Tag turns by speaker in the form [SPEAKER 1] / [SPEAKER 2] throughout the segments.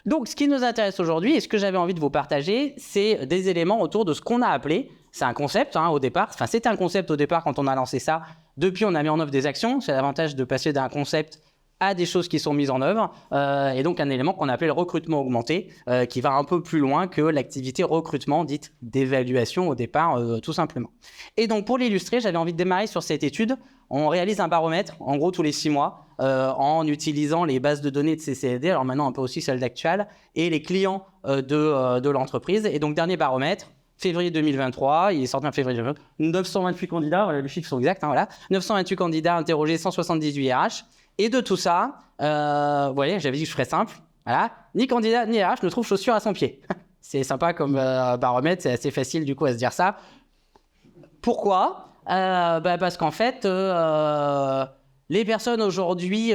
[SPEAKER 1] Donc, ce qui nous intéresse aujourd'hui et ce que j'avais envie de vous partager, c'est des éléments autour de ce qu'on a appelé, c'est un concept au départ, enfin c'était un concept au départ quand on a lancé ça, depuis on a mis en œuvre des actions, c'est l'avantage de passer d'un concept à des choses qui sont mises en œuvre, et donc un élément qu'on appelle le recrutement augmenté, qui va un peu plus loin que l'activité recrutement dite d'évaluation au départ, tout simplement. Et donc pour l'illustrer, j'avais envie de démarrer sur cette étude. On réalise un baromètre, en gros tous les 6 mois, en utilisant les bases de données de CCSD, alors maintenant un peu aussi celles d'Actual, et les clients de l'entreprise. Et donc dernier baromètre, février 2023, il est sorti en février 2023, 928 candidats, les chiffres sont exacts, voilà, 928 candidats interrogés, 178 RH. Et de tout ça, vous voyez, j'avais dit que je ferais simple. Voilà, ni candidat ni RH ne trouve chaussures à son pied. C'est sympa comme baromètre, c'est assez facile du coup à se dire ça. Pourquoi ? Parce qu'en fait, les personnes aujourd'hui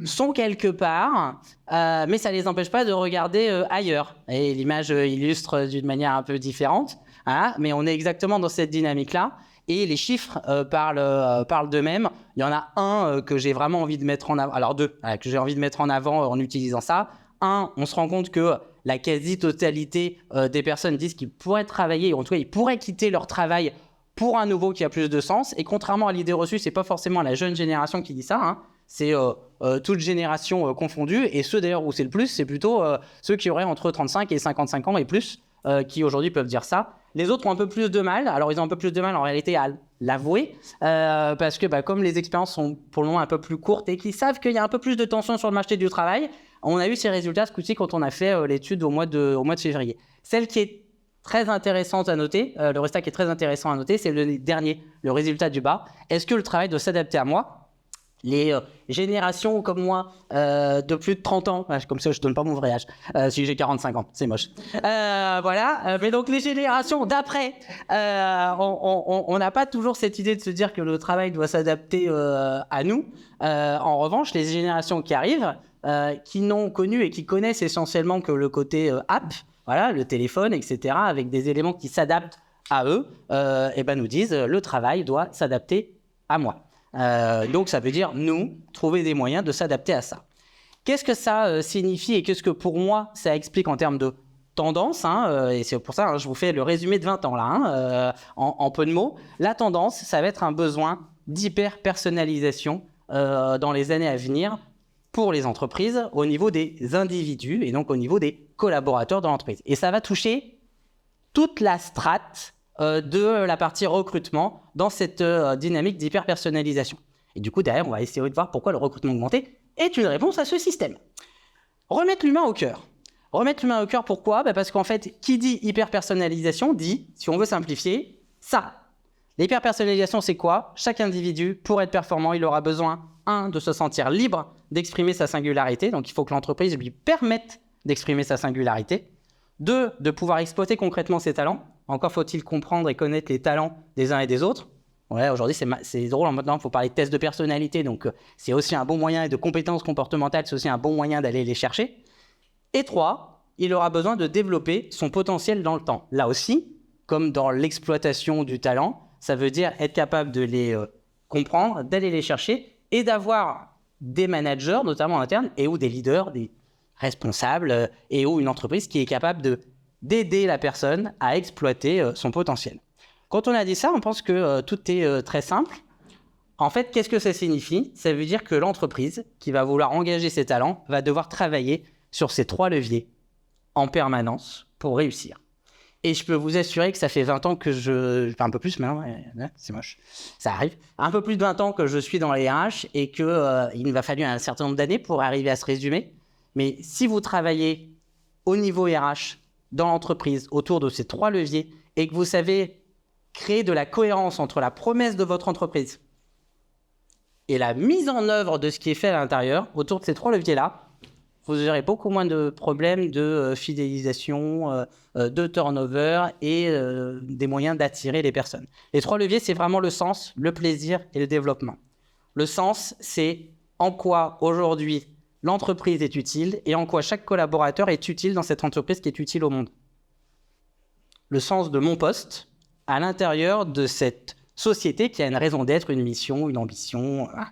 [SPEAKER 1] sont quelque part, mais ça ne les empêche pas de regarder ailleurs. Et l'image illustre d'une manière un peu différente, hein, mais on est exactement dans cette dynamique-là. Et les chiffres parlent d'eux-mêmes. Il y en a un que j'ai vraiment envie de mettre en avant, alors deux que j'ai envie de mettre en avant en utilisant ça. Un, on se rend compte que la quasi-totalité des personnes disent qu'ils pourraient travailler, ou en tout cas ils pourraient quitter leur travail pour un nouveau qui a plus de sens. Et contrairement à l'idée reçue, c'est pas forcément la jeune génération qui dit ça, hein. C'est toute génération confondue. Et ceux d'ailleurs où c'est le plus, c'est plutôt ceux qui auraient entre 35 et 55 ans et plus, qui aujourd'hui peuvent dire ça. Les autres ont un peu plus de mal. Alors, ils ont un peu plus de mal en réalité à l'avouer, parce que comme les expériences sont pour le moment un peu plus courtes et qu'ils savent qu'il y a un peu plus de tension sur le marché du travail, on a eu ces résultats ce coup-ci quand on a fait l'étude au mois de février. Celle qui est très intéressante à noter, le résultat qui est très intéressant à noter, c'est le dernier, le résultat du bas. Est-ce que le travail doit s'adapter à moi ? Les générations comme moi de plus de 30 ans, comme ça je donne pas mon vrai âge, si j'ai 45 ans, c'est moche. Voilà, mais donc les générations d'après, on n'a pas toujours cette idée de se dire que le travail doit s'adapter à nous. En revanche, les générations qui arrivent, qui n'ont connu et qui connaissent essentiellement que le côté app, voilà, le téléphone, etc., avec des éléments qui s'adaptent à eux, nous disent le travail doit s'adapter à moi. Donc ça veut dire nous trouver des moyens de s'adapter à ça. Qu'est-ce que ça signifie et qu'est-ce que pour moi ça explique en termes de tendance, et c'est pour ça je vous fais le résumé de 20 ans là, en peu de mots. La tendance, ça va être un besoin d'hyper-personnalisation dans les années à venir pour les entreprises au niveau des individus et donc au niveau des collaborateurs de l'entreprise. Et ça va toucher toute la strate de la partie recrutement dans cette dynamique d'hyper-personnalisation. Et du coup, derrière, on va essayer de voir pourquoi le recrutement augmenté est une réponse à ce système. Remettre l'humain au cœur. Remettre l'humain au cœur, pourquoi ? Parce qu'en fait, qui dit hyper-personnalisation dit, si on veut simplifier, ça. L'hyper-personnalisation, c'est quoi ? Chaque individu, pour être performant, il aura besoin, de se sentir libre d'exprimer sa singularité. Donc, il faut que l'entreprise lui permette d'exprimer sa singularité. 2, de pouvoir exploiter concrètement ses talents. Encore faut-il comprendre et connaître les talents des uns et des autres. Ouais, aujourd'hui, c'est drôle. Maintenant, il faut parler de tests de personnalité. Donc, c'est aussi un bon moyen, et de compétences comportementales, c'est aussi un bon moyen d'aller les chercher. Et 3, il aura besoin de développer son potentiel dans le temps. Là aussi, comme dans l'exploitation du talent, ça veut dire être capable de les comprendre, d'aller les chercher et d'avoir des managers, notamment en interne, et ou des leaders, des responsables, et ou une entreprise qui est capable d'aider la personne à exploiter son potentiel. Quand on a dit ça, on pense que tout est très simple. En fait, qu'est-ce que ça signifie ? Ça veut dire que l'entreprise qui va vouloir engager ses talents va devoir travailler sur ces 3 leviers en permanence pour réussir. Et je peux vous assurer que ça fait 20 ans que enfin un peu plus maintenant, c'est moche, ça arrive, un peu plus de 20 ans que je suis dans les RH et qu'il me va falloir un certain nombre d'années pour arriver à ce résumé. Mais si vous travaillez au niveau RH, dans l'entreprise, autour de ces 3 leviers, et que vous savez créer de la cohérence entre la promesse de votre entreprise et la mise en œuvre de ce qui est fait à l'intérieur, autour de ces 3 leviers-là, vous aurez beaucoup moins de problèmes de fidélisation, de turnover et des moyens d'attirer les personnes. Les 3 leviers, c'est vraiment le sens, le plaisir et le développement. Le sens, c'est en quoi aujourd'hui l'entreprise est utile et en quoi chaque collaborateur est utile dans cette entreprise qui est utile au monde. Le sens de mon poste à l'intérieur de cette société qui a une raison d'être, une mission, une ambition. Voilà.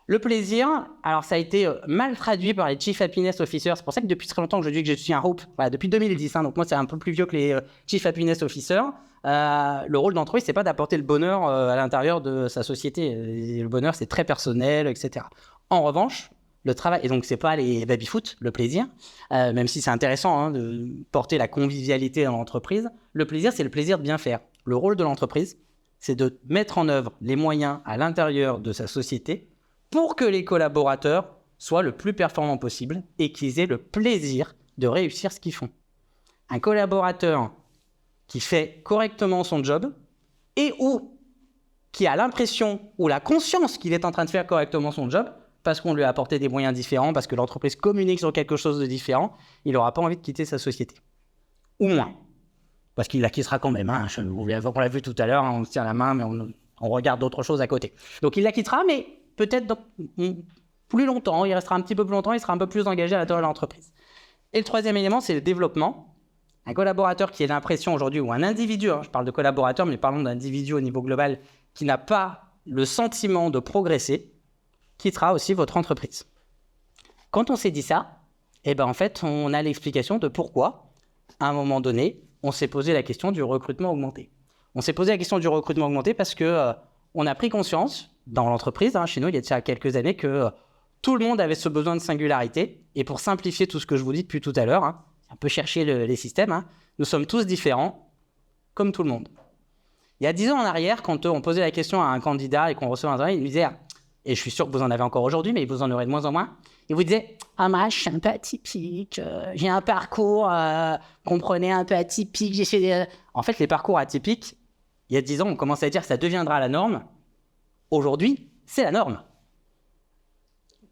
[SPEAKER 1] Le plaisir, alors ça a été mal traduit par les Chief Happiness Officers. C'est pour ça que depuis très longtemps que je dis que je suis un Hope. Voilà, depuis 2010, donc moi c'est un peu plus vieux que les Chief Happiness Officers. Le rôle d'entreprise, c'est pas d'apporter le bonheur à l'intérieur de sa société. Et le bonheur, c'est très personnel, etc. En revanche, le travail, et donc c'est pas les baby-foot, le plaisir, même si c'est intéressant de porter la convivialité dans l'entreprise, le plaisir, c'est le plaisir de bien faire. Le rôle de l'entreprise, c'est de mettre en œuvre les moyens à l'intérieur de sa société pour que les collaborateurs soient le plus performants possible et qu'ils aient le plaisir de réussir ce qu'ils font. Un collaborateur qui fait correctement son job et ou qui a l'impression ou la conscience qu'il est en train de faire correctement son job parce qu'on lui a apporté des moyens différents, parce que l'entreprise communique sur quelque chose de différent, il n'aura pas envie de quitter sa société. Ou moins. Parce qu'il la quittera quand même. On l'a vu tout à l'heure, on se tient la main, mais on regarde d'autres choses à côté. Donc il la quittera, mais peut-être plus longtemps, il restera un petit peu plus longtemps, il sera un peu plus engagé à l'intérieur de l'entreprise. Et le troisième élément, c'est le développement. Un collaborateur qui a l'impression aujourd'hui, ou un individu, je parle de collaborateur, mais parlons d'individu au niveau global, qui n'a pas le sentiment de quittera aussi votre entreprise. Quand on s'est dit ça, en fait, on a l'explication de pourquoi, à un moment donné, on s'est posé la question du recrutement augmenté. On s'est posé la question du recrutement augmenté parce que on a pris conscience dans l'entreprise, chez nous, il y a déjà quelques années, que tout le monde avait ce besoin de singularité. Et pour simplifier tout ce que je vous dis depuis tout à l'heure, un peu chercher les systèmes, nous sommes tous différents, comme tout le monde. Il y a 10 ans en arrière, quand on posait la question à un candidat et qu'on recevait un travail, il nous disait, et je suis sûr que vous en avez encore aujourd'hui, mais vous en aurez de moins en moins, il vous disait « Ah, moi, je suis un peu atypique, j'ai un parcours, comprenez, un peu atypique, j'ai fait des... » En fait, les parcours atypiques, il y a 10 ans, on commençait à dire que ça deviendra la norme. Aujourd'hui, c'est la norme.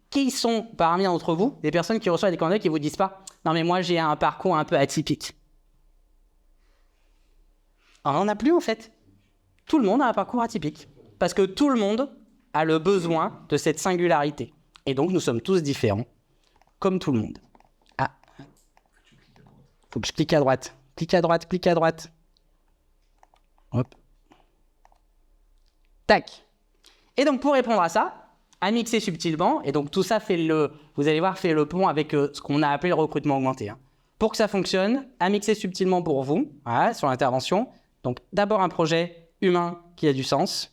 [SPEAKER 1] Qui sont parmi d'entre vous des personnes qui reçoivent des candidats qui ne vous disent pas « Non, mais moi, j'ai un parcours un peu atypique ». On n'en a plus, en fait. Tout le monde a un parcours atypique. Parce que tout le monde a le besoin de cette singularité. Et donc, nous sommes tous différents, comme tout le monde. Ah, faut que je clique à droite. Clique à droite, clique à droite. Hop. Tac. Et donc, pour répondre à ça, à mixer subtilement, et donc tout ça vous allez voir, fait le pont avec ce qu'on a appelé le recrutement augmenté. Pour que ça fonctionne, à mixer subtilement pour vous, voilà, sur l'intervention. Donc, d'abord un projet humain qui a du sens.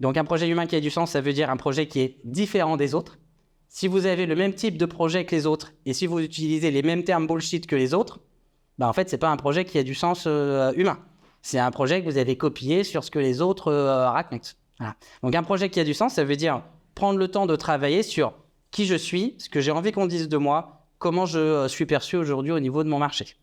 [SPEAKER 1] Donc, un projet humain qui a du sens, ça veut dire un projet qui est différent des autres. Si vous avez le même type de projet que les autres, et si vous utilisez les mêmes termes bullshit que les autres, en fait, c'est pas un projet qui a du sens humain. C'est un projet que vous avez copié sur ce que les autres racontent. Voilà. Donc, un projet qui a du sens, ça veut dire prendre le temps de travailler sur qui je suis, ce que j'ai envie qu'on dise de moi, comment je suis perçu aujourd'hui au niveau de mon marché.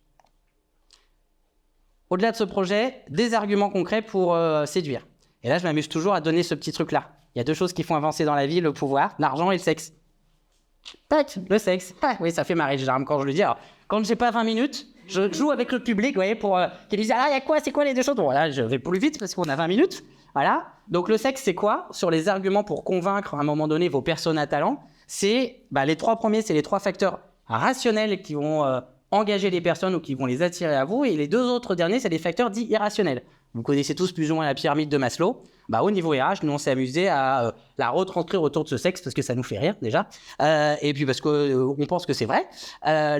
[SPEAKER 1] Au-delà de ce projet, des arguments concrets pour séduire. Et là, je m'amuse toujours à donner ce petit truc-là. Il y a deux choses qui font avancer dans la vie, le pouvoir, l'argent et le sexe. Tac, le sexe. Ah, oui, ça fait marrer, généralement, quand je le dis. Alors, quand j'ai pas 20 minutes, je joue avec le public, vous voyez, pour qu'ils disent « Ah, il y a quoi, c'est quoi les deux choses ?» Bon, là, je vais plus vite parce qu'on a 20 minutes. Voilà. Donc, le sexe, c'est quoi? Sur les arguments pour convaincre, à un moment donné, vos personnes à talent, c'est les trois premiers, c'est les trois facteurs rationnels qui vont engager les personnes ou qui vont les attirer à vous. Et les deux autres derniers, c'est des facteurs dits irrationnels. Vous connaissez tous plus ou moins la pyramide de Maslow. Au niveau RH, nous, on s'est amusé à la retranscrire autour de ce sexe parce que ça nous fait rire, déjà. Et puis parce qu'on pense que c'est vrai.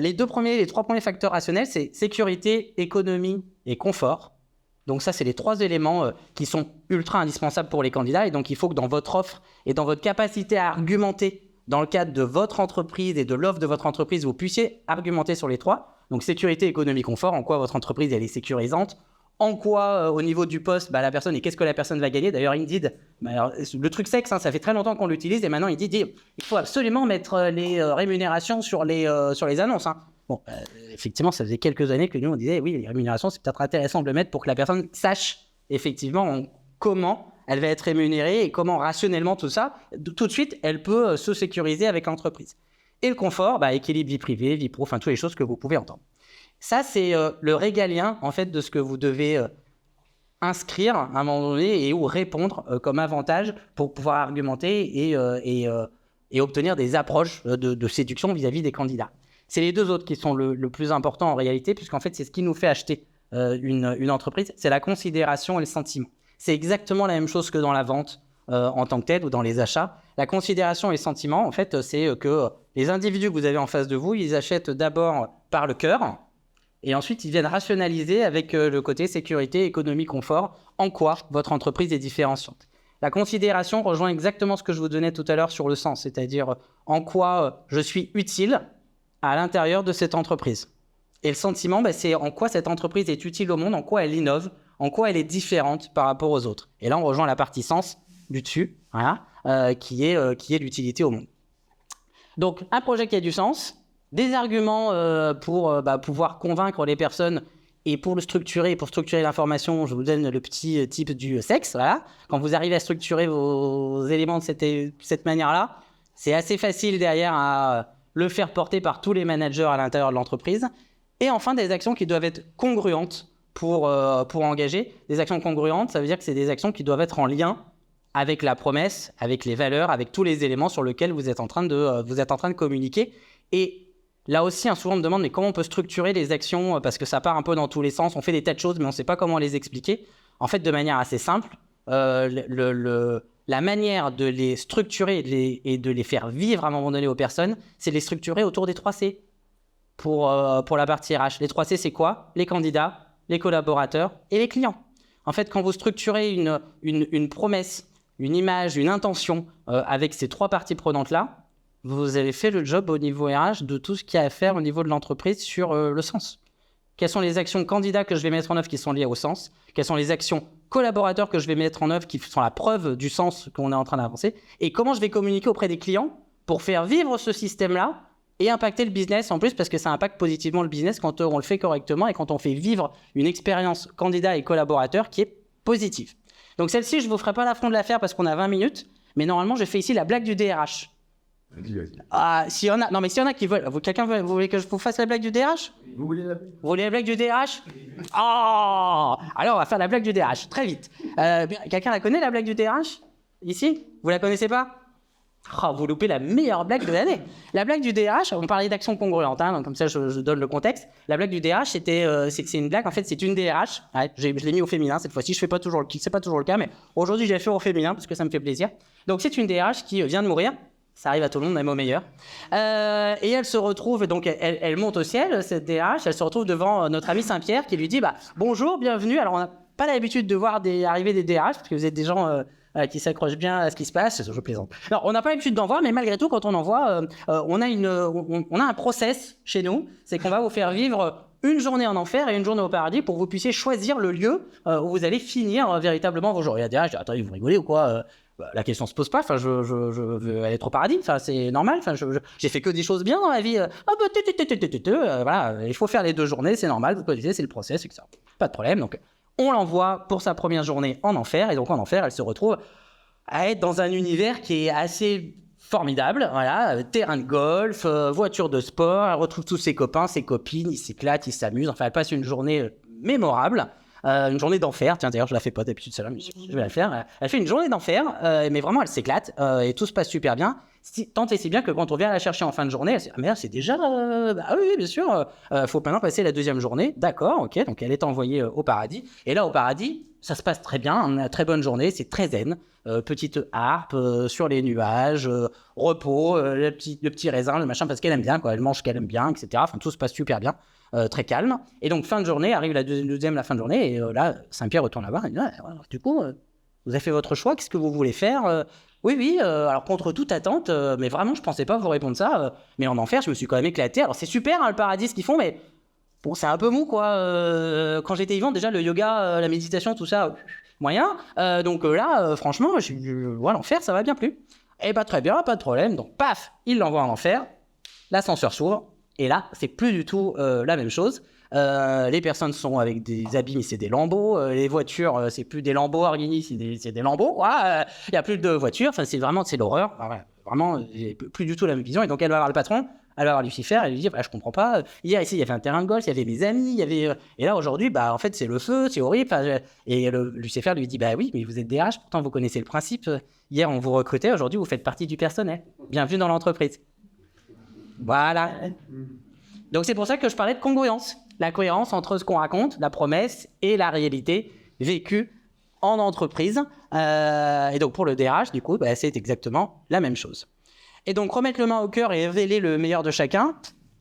[SPEAKER 1] Les trois premiers facteurs rationnels, c'est sécurité, économie et confort. Donc ça, c'est les trois éléments qui sont ultra indispensables pour les candidats. Et donc, il faut que dans votre offre et dans votre capacité à argumenter dans le cadre de votre entreprise et de l'offre de votre entreprise, vous puissiez argumenter sur les trois. Donc, sécurité, économie, confort, en quoi votre entreprise, elle est sécurisante. En quoi, au niveau du poste, la personne, et qu'est-ce que la personne va gagner. D'ailleurs, Indeed, le truc sexe, ça fait très longtemps qu'on l'utilise, et maintenant, Indeed dit il faut absolument mettre les rémunérations sur les annonces. Bon, effectivement, ça faisait quelques années que nous, on disait oui, les rémunérations, c'est peut-être intéressant de le mettre pour que la personne sache effectivement comment elle va être rémunérée et comment rationnellement tout ça, tout de suite, elle peut se sécuriser avec l'entreprise. Et le confort, équilibre vie privée, vie pro, toutes les choses que vous pouvez entendre. Ça, c'est le régalien, en fait, de ce que vous devez inscrire à un moment donné et ou répondre comme avantage pour pouvoir argumenter et obtenir des approches de séduction vis-à-vis des candidats. C'est les deux autres qui sont le plus important en réalité, puisqu'en fait, c'est ce qui nous fait acheter une entreprise, c'est la considération et le sentiment. C'est exactement la même chose que dans la vente. en tant que tel ou dans les achats. La considération et le sentiment, en fait, c'est que les individus que vous avez en face de vous, ils achètent d'abord par le cœur et ensuite ils viennent rationaliser avec le côté sécurité, économie, confort, en quoi votre entreprise est différenciante. La considération rejoint exactement ce que je vous donnais tout à l'heure sur le sens, c'est-à-dire en quoi je suis utile à l'intérieur de cette entreprise. Et le sentiment, c'est en quoi cette entreprise est utile au monde, en quoi elle innove, en quoi elle est différente par rapport aux autres. Et là, on rejoint la partie sens du dessus, voilà, qui est l'utilité au monde. Donc, un projet qui a du sens, des arguments pour pouvoir convaincre les personnes. Et pour le structurer, pour structurer l'information, je vous donne le petit type du sexe. Voilà. Quand vous arrivez à structurer vos éléments de cette manière-là, c'est assez facile derrière à le faire porter par tous les managers à l'intérieur de l'entreprise. Et enfin, des actions qui doivent être congruentes pour engager. Des actions congruentes, ça veut dire que c'est des actions qui doivent être en lien avec la promesse, avec les valeurs, avec tous les éléments sur lesquels vous êtes en train de communiquer. Et là aussi, souvent on me demande mais comment on peut structurer les actions parce que ça part un peu dans tous les sens. On fait des tas de choses, mais on ne sait pas comment les expliquer. En fait, de manière assez simple, la manière de les structurer et de les faire vivre à un moment donné aux personnes, c'est de les structurer autour des 3 C pour la partie RH. Les 3 C, c'est quoi? Les candidats, les collaborateurs et les clients. En fait, quand vous structurez une promesse, une image, une intention avec ces 3 parties prenantes-là, vous avez fait le job au niveau RH de tout ce qu'il y a à faire au niveau de l'entreprise sur le sens. Quelles sont les actions candidats que je vais mettre en œuvre qui sont liées au sens? Quelles sont les actions collaborateurs que je vais mettre en œuvre qui sont la preuve du sens qu'on est en train d'avancer? Et comment je vais communiquer auprès des clients pour faire vivre ce système-là et impacter le business en plus, parce que ça impacte positivement le business quand on le fait correctement et quand on fait vivre une expérience candidat et collaborateur qui est positive. Donc celle-ci, je ne vous ferai pas l'affront de la faire parce qu'on a 20 minutes, mais normalement, je fais ici la blague du DRH. Vas-y. S'il y en a qui veulent... Vous voulez que je vous fasse la blague du DRH? Vous voulez la blague du DRH? Alors, on va faire la blague du DRH, très vite. Quelqu'un la connaît, la blague du DRH? Ici? Vous la connaissez pas? Vous loupez la meilleure blague de l'année. La blague du DRH, on parlait d'actions congruentes, donc comme ça je donne le contexte. La blague du DRH, c'est une blague, en fait c'est une DRH. Ouais, je l'ai mis au féminin cette fois-ci, c'est pas toujours le cas, mais aujourd'hui je l'ai fait au féminin parce que ça me fait plaisir. Donc c'est une DRH qui vient de mourir. Ça arrive à tout le monde, même au meilleur. Et elle se retrouve, donc elle monte au ciel, cette DRH, elle se retrouve devant notre ami Saint-Pierre qui lui dit bonjour, bienvenue. Alors on n'a pas l'habitude de voir arriver des DRH parce que vous êtes des gens qui s'accrochent bien à ce qui se passe. Je plaisante. Alors on n'a pas l'habitude d'en voir, mais malgré tout, quand on en voit, on a un process chez nous, c'est qu'on va vous faire vivre une journée en enfer et une journée au paradis pour que vous puissiez choisir le lieu où vous allez finir véritablement vos jours. Et la DRH dit attendez, vous rigolez ou quoi? La question se pose pas, je veux aller au paradis, c'est normal, j'ai fait que des choses bien dans ma vie, voilà, il faut faire les 2 journées, c'est normal, vous connaissez, c'est le process, etc. Pas de problème, donc on l'envoie pour sa première journée en enfer, et donc en enfer, elle se retrouve à être dans un univers qui est assez formidable, voilà, terrain de golf, voiture de sport, elle retrouve tous ses copains, ses copines, ils s'éclatent, ils s'amusent, enfin elle passe une journée mémorable. Une journée d'enfer, tiens d'ailleurs je la fais pas d'habitude celle-là, mais je vais la faire. Elle fait une journée d'enfer, mais vraiment elle s'éclate et tout se passe super bien. Tant et si bien que quand on vient la chercher en fin de journée, elle se dit mais là c'est déjà, oui bien sûr, faut maintenant passer la 2e journée, d'accord, ok, donc elle est envoyée au paradis. Et là au paradis, ça se passe très bien, une très bonne journée, c'est très zen, petite harpe sur les nuages, repos, le petit raisin, le machin parce qu'elle aime bien, quoi, elle mange ce qu'elle aime bien, etc. Enfin tout se passe super bien. Très calme, et donc fin de journée, arrive la fin de journée, et là, Saint-Pierre retourne là-bas, et dit, du coup, vous avez fait votre choix, qu'est-ce que vous voulez faire? Oui, alors contre toute attente, mais vraiment, je pensais pas vous répondre ça, mais en enfer, je me suis quand même éclaté, alors c'est super, le paradis, ce qu'ils font, mais bon, c'est un peu mou, quoi, quand j'étais vivant, déjà, le yoga, la méditation, tout ça, moyen, donc là, franchement, l'enfer, ça va bien plus. Eh ben, très bien, pas de problème, donc paf, il l'envoie en enfer, l'ascenseur s'ouvre, et là, c'est plus du tout la même chose. Les personnes sont avec des habits, mais c'est des lambeaux. Les voitures, c'est plus des lambeaux Arguini, c'est des lambeaux. Il n'y a plus de voitures. Enfin, c'est l'horreur. Vraiment, j'ai plus du tout la même vision. Et donc, elle va voir le patron, elle va voir Lucifer, elle lui dit je comprends pas. Hier, ici, il y avait un terrain de golf, il y avait mes amis, et là, aujourd'hui, en fait, c'est le feu, c'est horrible. Et Lucifer lui dit oui, mais vous êtes DRH, pourtant, vous connaissez le principe. Hier, on vous recrutait, aujourd'hui, vous faites partie du personnel. Bienvenue dans l'entreprise. Voilà. Donc c'est pour ça que je parlais de congruence. La cohérence entre ce qu'on raconte, la promesse, et la réalité vécue en entreprise. Et donc pour le DRH, du coup, c'est exactement la même chose. Et donc remettre le main au cœur et révéler le meilleur de chacun,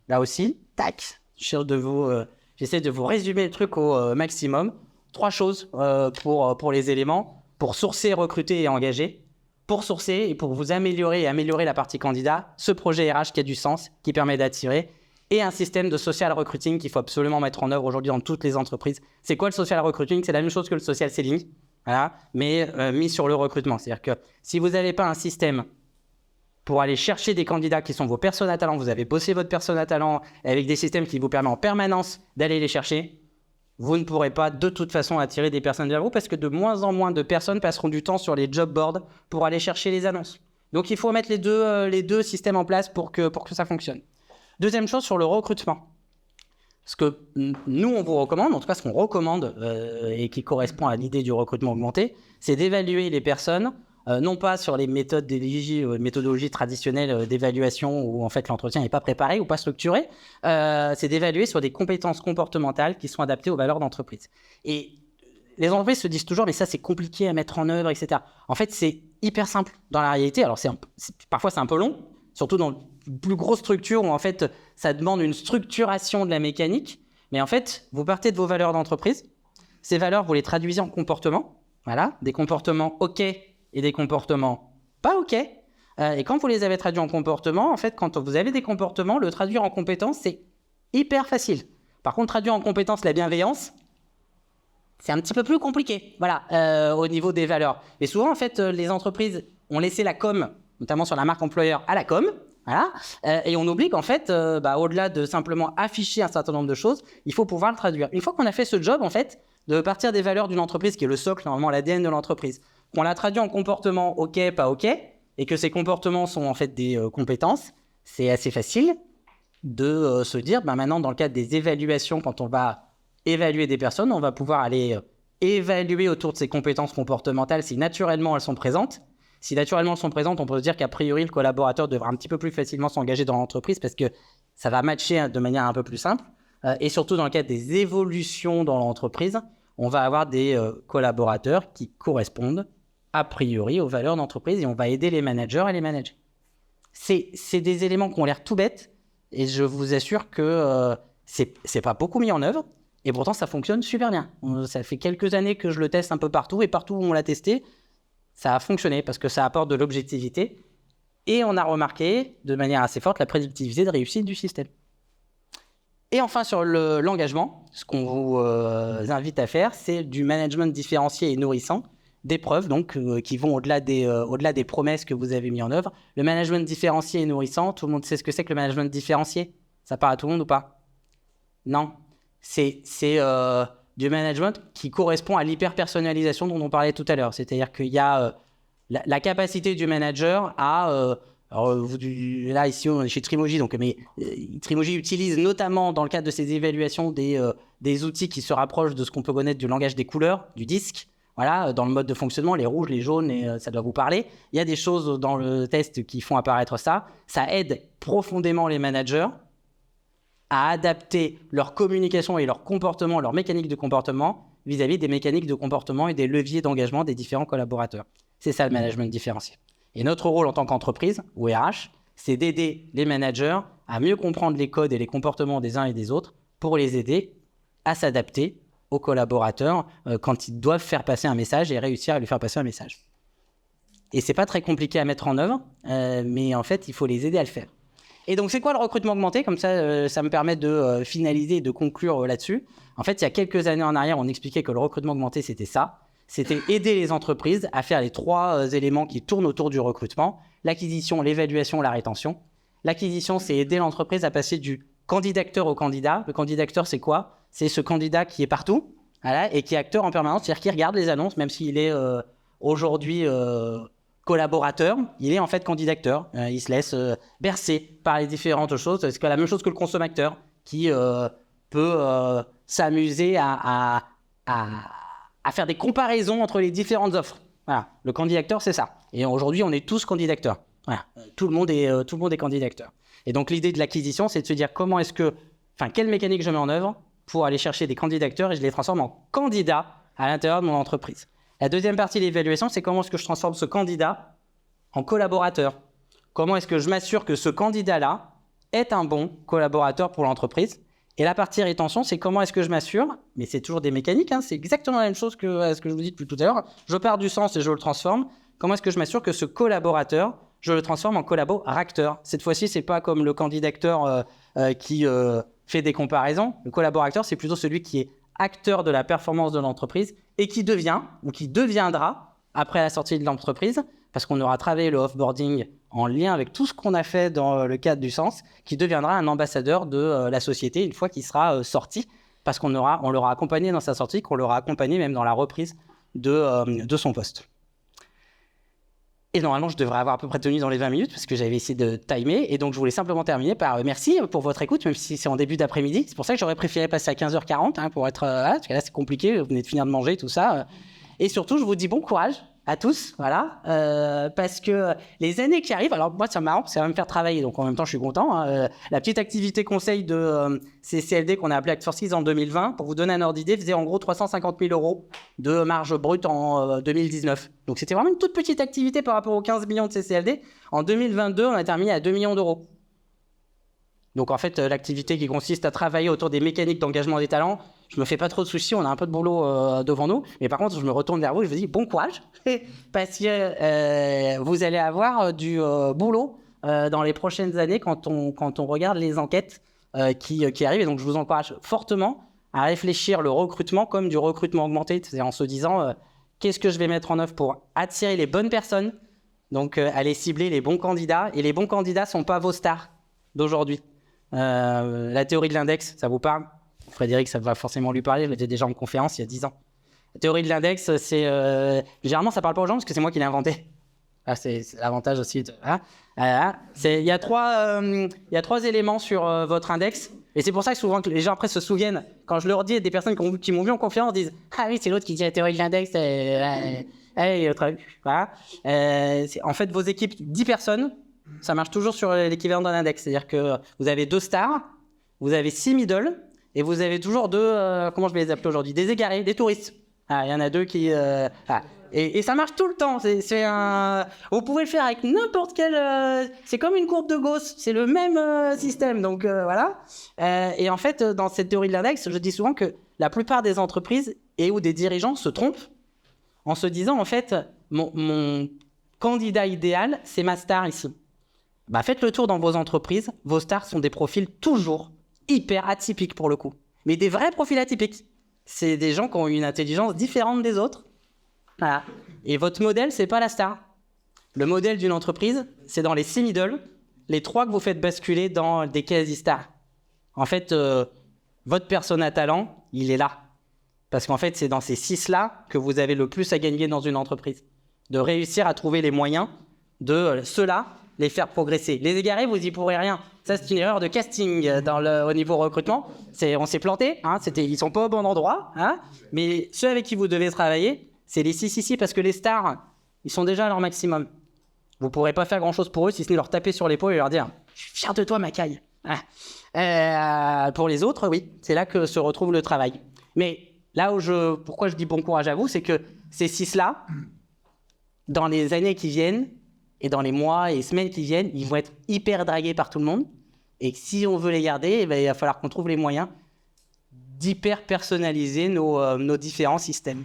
[SPEAKER 1] là aussi, tac, j'essaie de vous résumer le truc au maximum. 3 choses pour les éléments, pour sourcer, recruter et engager. Pour sourcer et pour vous améliorer la partie candidat, ce projet RH qui a du sens, qui permet d'attirer, et un système de social recruiting qu'il faut absolument mettre en œuvre aujourd'hui dans toutes les entreprises. C'est quoi le social recruiting? C'est la même chose que le social selling, voilà, mais mis sur le recrutement. C'est-à-dire que si vous n'avez pas un système pour aller chercher des candidats qui sont vos personas talents, vous avez bossé votre persona talent avec des systèmes qui vous permettent en permanence d'aller les chercher, vous ne pourrez pas de toute façon attirer des personnes vers vous parce que de moins en moins de personnes passeront du temps sur les job boards pour aller chercher les annonces. Donc il faut mettre les deux systèmes en place pour que ça fonctionne. Deuxième chose sur le recrutement. Ce que nous on vous recommande, en tout cas ce qu'on recommande et qui correspond à l'idée du recrutement augmenté, c'est d'évaluer les personnes non pas sur les méthodologies traditionnelles d'évaluation où en fait l'entretien n'est pas préparé ou pas structuré, c'est d'évaluer sur des compétences comportementales qui sont adaptées aux valeurs d'entreprise. Et les entreprises se disent toujours mais ça c'est compliqué à mettre en œuvre, etc. En fait c'est hyper simple dans la réalité. Alors parfois c'est un peu long, surtout dans de plus grosses structures où en fait ça demande une structuration de la mécanique, mais en fait vous partez de vos valeurs d'entreprise, ces valeurs vous les traduisez en comportements, voilà, des comportements OK et des comportements pas OK. Et quand vous les avez traduits en comportements, en fait, quand vous avez des comportements, le traduire en compétences, c'est hyper facile. Par contre, traduire en compétences la bienveillance, c'est un petit peu plus compliqué, voilà, au niveau des valeurs. Et souvent, en fait, les entreprises ont laissé la com, notamment sur la marque employeur, à la com, voilà, et on oublie qu'en fait, au-delà de simplement afficher un certain nombre de choses, il faut pouvoir le traduire. Une fois qu'on a fait ce job, en fait, de partir des valeurs d'une entreprise, qui est le socle, normalement, l'ADN de l'entreprise, qu'on l'a traduit en comportement OK, pas OK, et que ces comportements sont en fait des compétences, c'est assez facile de se dire, maintenant, dans le cadre des évaluations, quand on va évaluer des personnes, on va pouvoir aller évaluer autour de ces compétences comportementales si naturellement elles sont présentes. Si naturellement elles sont présentes, on peut se dire qu'a priori, le collaborateur devra un petit peu plus facilement s'engager dans l'entreprise parce que ça va matcher de manière un peu plus simple. Et surtout, dans le cadre des évolutions dans l'entreprise, on va avoir des collaborateurs qui correspondent a priori aux valeurs d'entreprise et on va aider les managers et les managers. C'est des éléments qui ont l'air tout bêtes et je vous assure que c'est pas beaucoup mis en œuvre et pourtant ça fonctionne super bien. Ça fait quelques années que je le teste un peu partout et partout où on l'a testé, ça a fonctionné parce que ça apporte de l'objectivité et on a remarqué de manière assez forte la prédictivité de réussite du système. Et enfin sur l'engagement, ce qu'on vous invite à faire, c'est du management différencié et nourrissant, des preuves donc qui vont au-delà des promesses que vous avez mis en œuvre. Le management différencié et nourrissant, tout le monde sait ce que c'est que le management différencié? Ça parle à tout le monde ou pas? Non, c'est du management qui correspond à l'hyper-personnalisation dont on parlait tout à l'heure. C'est-à-dire qu'il y a la capacité du manager à... là, ici, on est chez Trimoji, mais Trimoji utilise notamment dans le cadre de ses évaluations des outils qui se rapprochent de ce qu'on peut connaître du langage des couleurs, du disque. Voilà, dans le mode de fonctionnement, les rouges, les jaunes, et ça doit vous parler. Il y a des choses dans le test qui font apparaître ça. Ça aide profondément les managers à adapter leur communication et leur comportement, leur mécanique de comportement vis-à-vis des mécaniques de comportement et des leviers d'engagement des différents collaborateurs. C'est ça le management différencié. Et notre rôle en tant qu'entreprise, ou RH, c'est d'aider les managers à mieux comprendre les codes et les comportements des uns et des autres pour les aider à s'adapter aux collaborateurs quand ils doivent faire passer un message et réussir à lui faire passer un message. Et c'est pas très compliqué à mettre en œuvre, mais en fait, il faut les aider à le faire. Et donc, c'est quoi le recrutement augmenté? Comme ça, ça me permet de finaliser et de conclure là-dessus. En fait, il y a quelques années en arrière, on expliquait que le recrutement augmenté, c'était ça. C'était aider les entreprises à faire les 3 éléments qui tournent autour du recrutement: l'acquisition, l'évaluation, la rétention. L'acquisition, c'est aider l'entreprise à passer du candidat-acteur au candidat. Le candidat-acteur, c'est quoi? C'est ce candidat qui est partout, voilà, et qui est acteur en permanence, c'est-à-dire qui regarde les annonces, même s'il est aujourd'hui collaborateur, il est en fait candidat-acteur. Il se laisse bercer par les différentes choses. C'est la même chose que le consommateur qui peut s'amuser à faire des comparaisons entre les différentes offres. Voilà, le candidat-acteur, c'est ça. Et aujourd'hui, on est tous candidat-acteurs. Voilà, tout le monde est candidat-acteur. Et donc, l'idée de l'acquisition, c'est de se dire quelle mécanique je mets en œuvre pour aller chercher des candidats-acteurs et je les transforme en candidats à l'intérieur de mon entreprise. La deuxième partie de l'évaluation, c'est comment est-ce que je transforme ce candidat en collaborateur. Comment est-ce que je m'assure que ce candidat-là est un bon collaborateur pour l'entreprise. Et la partie rétention, c'est comment est-ce que je m'assure, mais c'est toujours des mécaniques, c'est exactement la même chose que ce que je vous dis depuis tout à l'heure. Je pars du sens et je le transforme. Comment est-ce que je m'assure que ce collaborateur, je le transforme en collaborateur. Cette fois-ci, c'est pas comme le candidateur qui fait des comparaisons. Le collaborateur, c'est plutôt celui qui est acteur de la performance de l'entreprise et qui devient ou qui deviendra, après la sortie de l'entreprise, parce qu'on aura travaillé le offboarding en lien avec tout ce qu'on a fait dans le cadre du sens, qui deviendra un ambassadeur de la société une fois qu'il sera sorti, parce qu'on l'aura accompagné dans sa sortie, qu'on l'aura accompagné même dans la reprise de son poste. Et normalement, je devrais avoir à peu près tenu dans les 20 minutes parce que j'avais essayé de timer. Et donc, je voulais simplement terminer par merci pour votre écoute, même si c'est en début d'après-midi. C'est pour ça que j'aurais préféré passer à 15h40 pour être parce que là, c'est compliqué. Vous venez de finir de manger, tout ça. Et surtout, je vous dis bon courage à tous, voilà, parce que les années qui arrivent, alors moi, c'est marrant, ça va me faire travailler, donc en même temps, je suis content. La petite activité conseil de CCLD qu'on a appelé Act Forces en 2020, pour vous donner un ordre d'idée, faisait en gros 350 000 € de marge brute en 2019. Donc, c'était vraiment une toute petite activité par rapport aux 15 millions de CCLD. En 2022, on a terminé à 2 millions d'euros. Donc, en fait, l'activité qui consiste à travailler autour des mécaniques d'engagement des talents, je me fais pas trop de soucis, on a un peu de boulot devant nous. Mais par contre, je me retourne vers vous et je vous dis bon courage, parce que vous allez avoir du boulot dans les prochaines années quand on regarde les enquêtes qui arrivent. Et donc, je vous encourage fortement à réfléchir le recrutement comme du recrutement augmenté, c'est-à-dire en se disant qu'est-ce que je vais mettre en œuvre pour attirer les bonnes personnes, donc aller cibler les bons candidats. Et les bons candidats ne sont pas vos stars d'aujourd'hui. La théorie de l'index, ça vous parle ? Frédéric, ça va forcément lui parler, je l'étais déjà en conférence il y a 10 ans. La théorie de l'index, c'est... généralement, ça ne parle pas aux gens parce que c'est moi qui l'ai inventé. Ah, c'est l'avantage aussi. Il y a trois éléments sur votre index. Et c'est pour ça que souvent, les gens après se souviennent. Quand je leur dis, des personnes qui m'ont vu en conférence disent « Ah oui, c'est l'autre qui dit la théorie de l'index. » Voilà. En fait, vos équipes, 10 personnes, ça marche toujours sur l'équivalent d'un index. C'est-à-dire que vous avez 2 stars, vous avez 6 middle, et vous avez toujours 2, comment je vais les appeler aujourd'hui, des égarés, des touristes. Il y en a 2 qui... Et ça marche tout le temps. Vous pouvez le faire avec n'importe quel... c'est comme une courbe de Gauss. C'est le même système. Donc, voilà. Et en fait, dans cette théorie de l'index, je dis souvent que la plupart des entreprises et ou des dirigeants se trompent en se disant, en fait, mon candidat idéal, c'est ma star ici. Faites le tour dans vos entreprises. Vos stars sont des profils toujours hyper atypiques pour le coup. Mais des vrais profils atypiques. C'est des gens qui ont une intelligence différente des autres. Voilà. Et votre modèle, c'est pas la star. Le modèle d'une entreprise, c'est dans les 6 middle, les 3 que vous faites basculer dans des quasi-stars. En fait, votre persona talent, il est là. Parce qu'en fait, c'est dans ces 6-là que vous avez le plus à gagner dans une entreprise. De réussir à trouver les moyens de ceux-là, les faire progresser. Les égarés, vous y pourrez rien. Ça, c'est une erreur de casting au niveau recrutement. On s'est planté, ils sont pas au bon endroit. Mais ceux avec qui vous devez travailler, c'est les 6 ici, parce que les stars, ils sont déjà à leur maximum. Vous ne pourrez pas faire grand-chose pour eux si ce n'est leur taper sur l'épaule et leur dire « Je suis fier de toi, Macaille ». Pour les autres, oui, c'est là que se retrouve le travail. Mais là pourquoi je dis bon courage à vous, c'est que ces 6-là, dans les années qui viennent, et dans les mois et semaines qui viennent, ils vont être hyper dragués par tout le monde. Et si on veut les garder, il va falloir qu'on trouve les moyens d'hyper personnaliser nos différents systèmes.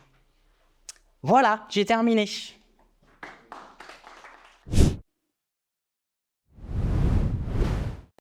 [SPEAKER 1] Voilà, j'ai terminé.